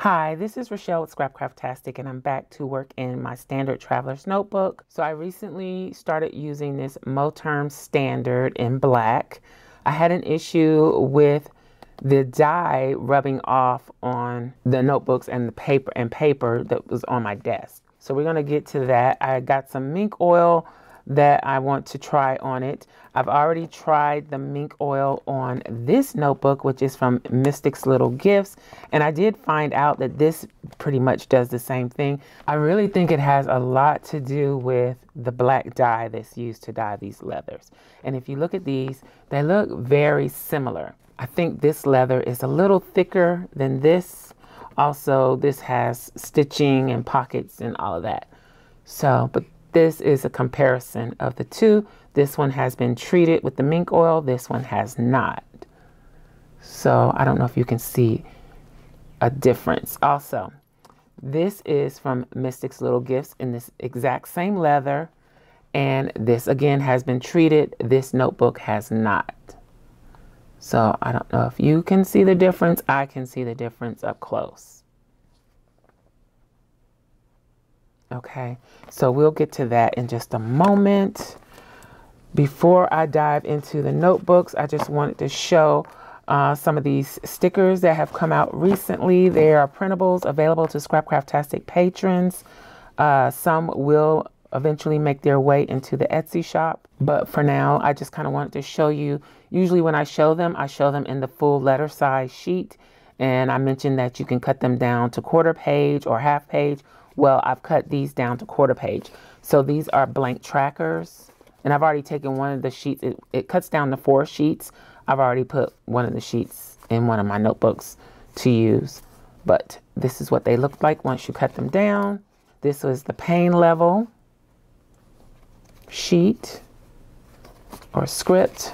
Hi, this is Rachelle with Scrapcraftastic, and I'm back to work in my standard traveler's notebook. So I recently started using this Moterm standard in black. I had an issue with the dye rubbing off on the notebooks and the paper that was on my desk. So we're going to get to that. I got some mink oil that I want to try on it. I've already tried the mink oil on this notebook, which is from Mystic's Little Gifts, and I did find out that this pretty much does the same thing. I really think it has a lot to do with the black dye that's used to dye these leathers. And if you look at these, they look very similar. I think this leather is a little thicker than this. Also, this has stitching and pockets and all of that. So, but this is a comparison of the two. This one has been treated with the mink oil. This one has not. So I don't know if you can see a difference. Also, this is from Mystic's Little Gifts in this exact same leather. And this again has been treated. This notebook has not. So I don't know if you can see the difference. I can see the difference up close. Okay, so we'll get to that in just a moment. Before I dive into the notebooks, I just wanted to show some of these stickers that have come out recently. They are printables available to Scrapcraftastic patrons. Some will eventually make their way into the Etsy shop. But for now, I just kind of wanted to show you. Usually when I show them in the full letter size sheet. And I mentioned that you can cut them down to quarter page or half page. Well, I've cut these down to quarter page. So these are blank trackers. And I've already taken one of the sheets. It cuts down to 4 sheets. I've already put one of the sheets in one of my notebooks to use. But this is what they look like once you cut them down. This was the pain level sheet or script.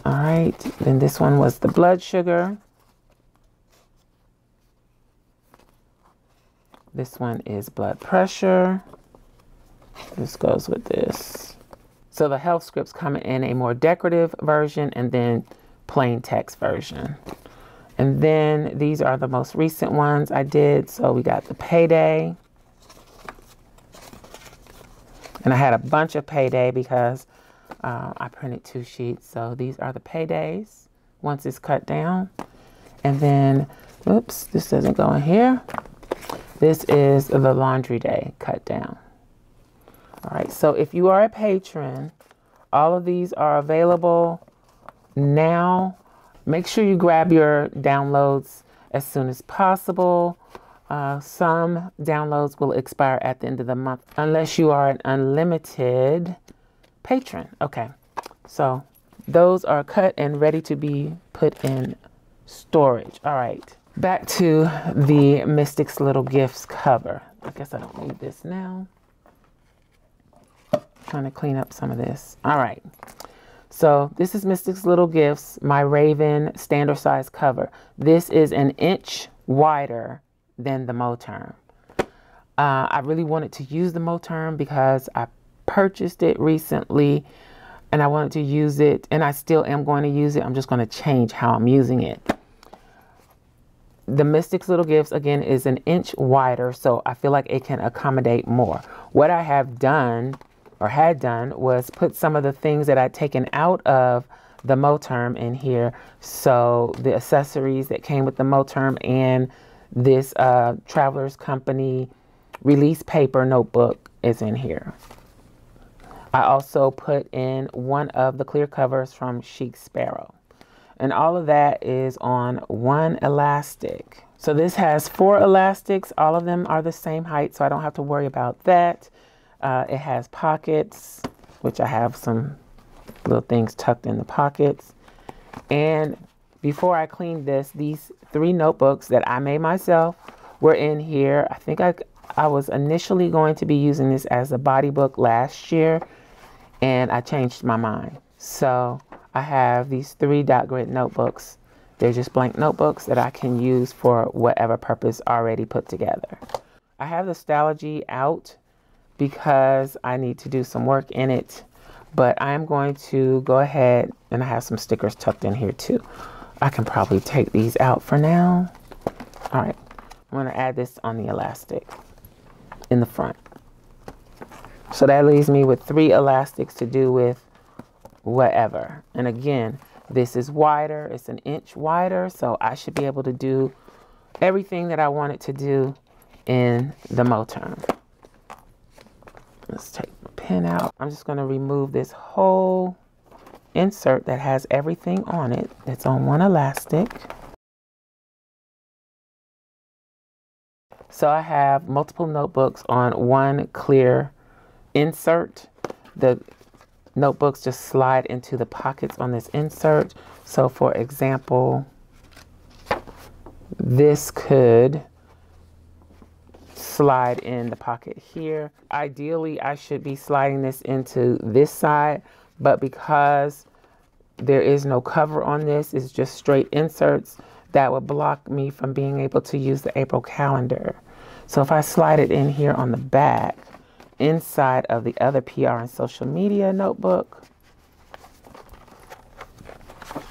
All right. Then this one was the blood sugar. This one is blood pressure. This goes with this. So the health scripts come in a more decorative version and then plain text version. And then these are the most recent ones I did. So we got the payday. And I had a bunch of payday because I printed 2 sheets. So these are the paydays once it's cut down. And then, oops, this doesn't go in here. This is the laundry day cut down. All right, so if you are a patron, all of these are available now. Make sure you grab your downloads as soon as possible. Some downloads will expire at the end of the month unless you are an unlimited patron. Okay, so those are cut and ready to be put in storage. All right. Back to the Mystic's Little Gifts cover. I guess I don't need this now. Trying to clean up some of this. All right. So this is Mystic's Little Gifts, my Raven standard size cover. This is an inch wider than the Moterm. I really wanted to use the Moterm because I purchased it recently and I wanted to use it, and I still am going to use it. I'm just going to change how I'm using it. The Mystic's Little Gifts, again, is an inch wider, so I feel like it can accommodate more. What I have done, or had done, was put some of the things that I'd taken out of the Moterm in here. So the accessories that came with the Moterm and this Traveler's Company release paper notebook is in here. I also put in one of the clear covers from Chic Sparrow. And all of that is on one elastic. So this has 4 elastics. All of them are the same height, so I don't have to worry about that. It has pockets, which I have some little things tucked in the pockets. And before I cleaned this, these 3 notebooks that I made myself were in here. I think I was initially going to be using this as a body book last year, and I changed my mind. So I have these 3 dot grid notebooks. They're just blank notebooks that I can use for whatever purpose already put together. I have the Stalogy out because I need to do some work in it, but I'm going to go ahead, and I have some stickers tucked in here too. I can probably take these out for now. All right, I'm going to add this on the elastic in the front. So that leaves me with 3 elastics to do with whatever. And again, this is wider. It's an inch wider. So I should be able to do everything that I wanted to do in the Moterm. Let's take the pin out. I'm just going to remove this whole insert that has everything on it that's on one elastic. So I have multiple notebooks on one clear insert. The notebooks just slide into the pockets on this insert. So for example, this could slide in the pocket here. Ideally, I should be sliding this into this side, but because there is no cover on this, it's just straight inserts, that would block me from being able to use the April calendar. So if I slide it in here on the back, inside of the other PR and social media notebook,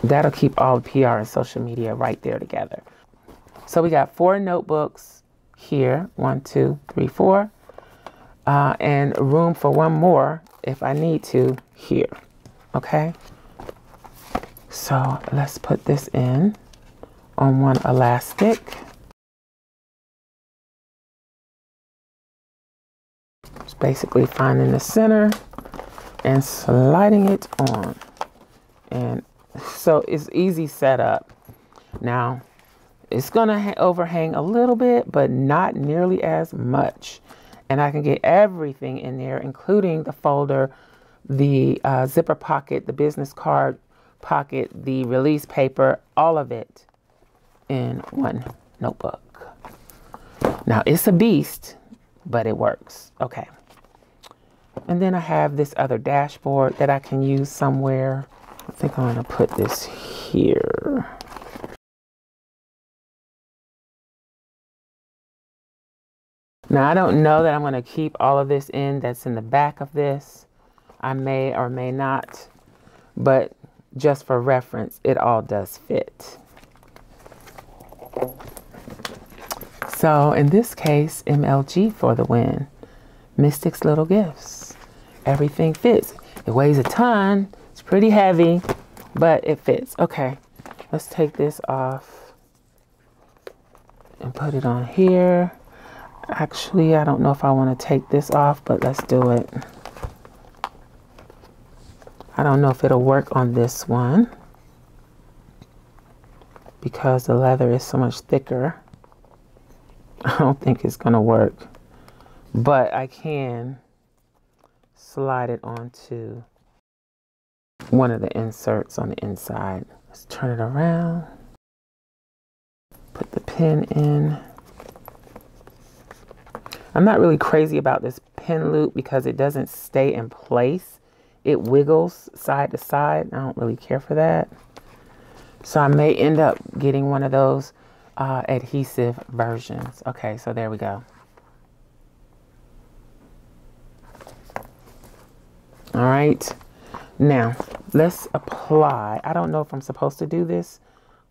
that'll keep all the PR and social media right there together. So we got 4 notebooks here, 1, 2, 3, 4, and room for 1 more if I need to here. Okay, so let's put this in on one elastic. Just basically finding the center and sliding it on. And so it's easy setup. Now, it's gonna overhang a little bit, but not nearly as much. And I can get everything in there, including the folder, the zipper pocket, the business card pocket, the release paper, all of it in one notebook. Now, it's a beast, but it works. Okay. And then I have this other dashboard that I can use somewhere. I think I'm gonna put this here. Now, I don't know that I'm going to keep all of this in that's in the back of this. I may or may not, but just for reference, it all does fit. So in this case, MLG for the win. Mystic's Little Gifts. Everything fits. It weighs a ton. It's pretty heavy, but it fits. Okay, let's take this off and put it on here. Actually, I don't know if I want to take this off, but let's do it. I don't know if it'll work on this one because the leather is so much thicker. I don't think it's going to work, but I can slide it onto one of the inserts on the inside. Let's turn it around. Put the pin in. I'm not really crazy about this pin loop because it doesn't stay in place. It wiggles side to side. I don't really care for that. So I may end up getting one of those adhesive versions. Okay, so there we go. All right. Now, let's apply. I don't know if I'm supposed to do this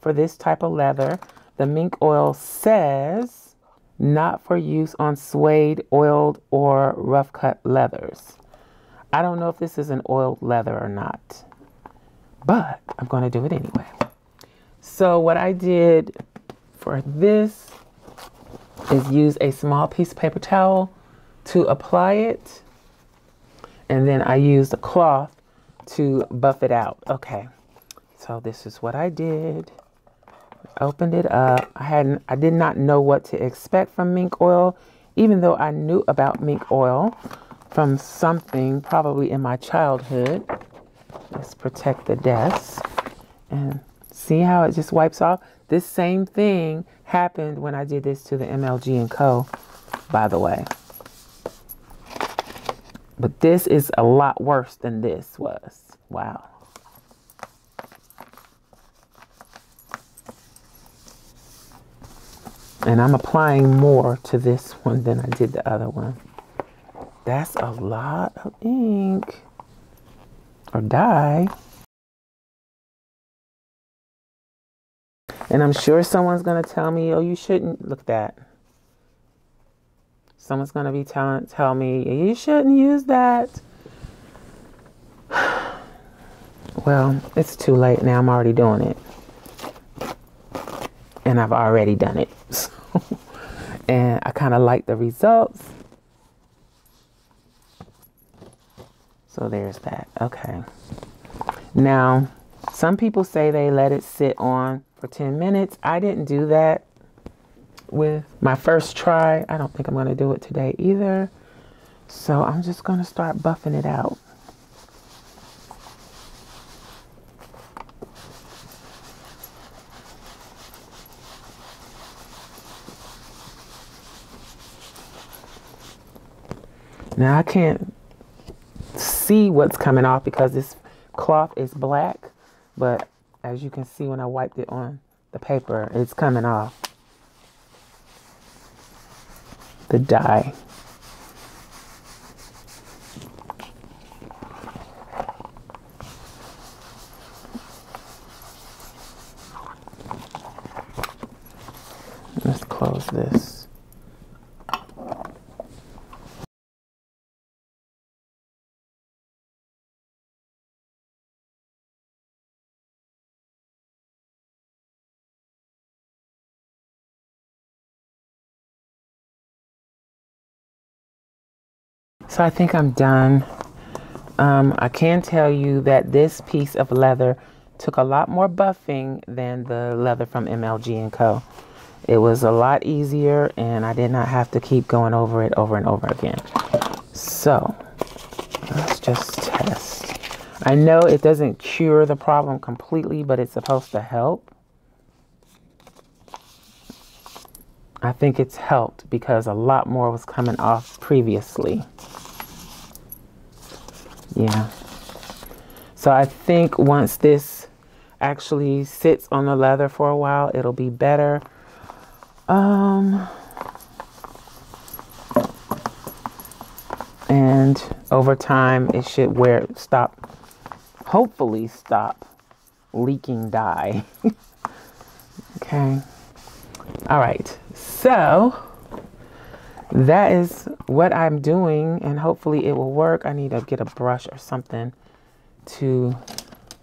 for this type of leather. The Mink Oil says not for use on suede, oiled, or rough cut leathers. I don't know if this is an oiled leather or not, but I'm going to do it anyway. So what I did for this is use a small piece of paper towel to apply it, and then I used a cloth to buff it out. Okay, so this is what I did. Opened it up. I did not know what to expect from Mink Oil, even though I knew about Mink Oil from something probably in my childhood. Let's protect the desk and see how it just wipes off. This same thing happened when I did this to the MLG Co, by the way. But this is a lot worse than this was. Wow. And I'm applying more to this one than I did the other one. That's a lot of ink or dye. And I'm sure someone's going to tell me, oh, you shouldn't. Look at that. Someone's going to be tell me, you shouldn't use that. Well, it's too late now. I'm already doing it. And I've already done it. And I kind of like the results. So there's that. Okay. Now, some people say they let it sit on for 10 minutes. I didn't do that with my first try. I don't think I'm going to do it today either. So I'm just going to start buffing it out. Now I can't see what's coming off because this cloth is black, but as you can see when I wiped it on the paper, it's coming off the dye. Let's close this. So I think I'm done. I can tell you that this piece of leather took a lot more buffing than the leather from MLG Co. It was a lot easier and I did not have to keep going over it over and over again. So let's just test. I know it doesn't cure the problem completely, but it's supposed to help. I think it's helped because a lot more was coming off previously. Yeah. So I think once this actually sits on the leather for a while, it'll be better. And over time, it should hopefully stop leaking dye. Okay. All right. So that is what I'm doing, and hopefully it will work. I need to get a brush or something to,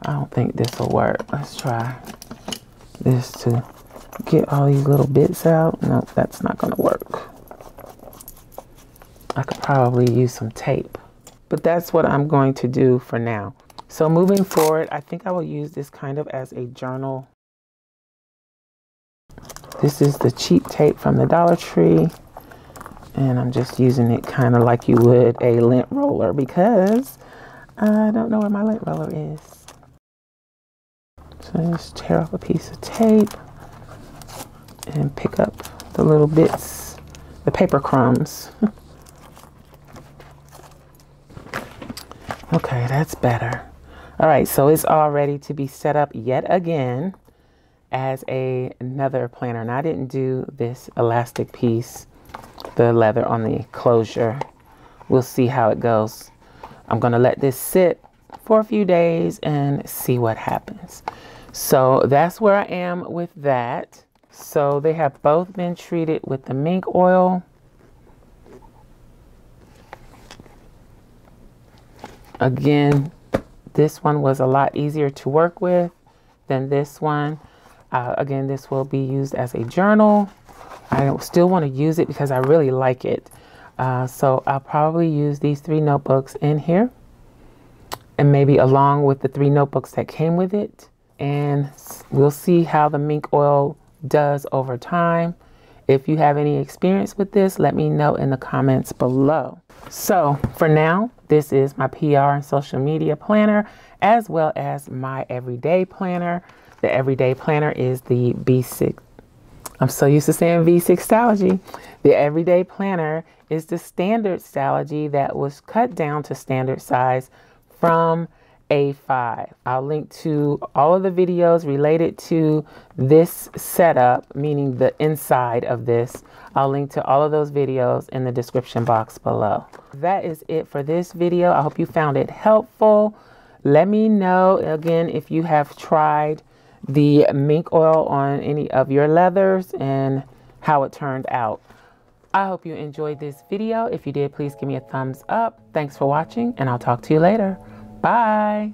I don't think this will work. Let's try this to get all these little bits out. No, that's not going to work. I could probably use some tape, but that's what I'm going to do for now. So moving forward, I think I will use this kind of as a journal. This is the cheap tape from the Dollar Tree. And I'm just using it kind of like you would a lint roller because I don't know where my lint roller is. So I just tear off a piece of tape and pick up the little bits, the paper crumbs. Okay, that's better. All right, so it's all ready to be set up yet again as another planner. And I didn't do this elastic piece, the leather on the closure. We'll see how it goes. I'm going to let this sit for a few days and see what happens. So that's where I am with that. So they have both been treated with the mink oil. Again, this one was a lot easier to work with than this one. Again, this will be used as a journal. I still want to use it because I really like it. So I'll probably use these 3 notebooks in here and maybe along with the 3 notebooks that came with it. And we'll see how the mink oil does over time. If you have any experience with this, let me know in the comments below. So for now, this is my PR and social media planner, as well as my everyday planner. The everyday planner is the B6. I'm so used to saying V6 Stalogy. The everyday planner is the standard Stalogy that was cut down to standard size from A5. I'll link to all of the videos related to this setup, meaning the inside of this. I'll link to all of those videos in the description box below. That is it for this video. I hope you found it helpful. Let me know again if you have tried the mink oil on any of your leathers and how it turned out. I hope you enjoyed this video. If you did, please give me a thumbs up. Thanks for watching, and I'll talk to you later. Bye.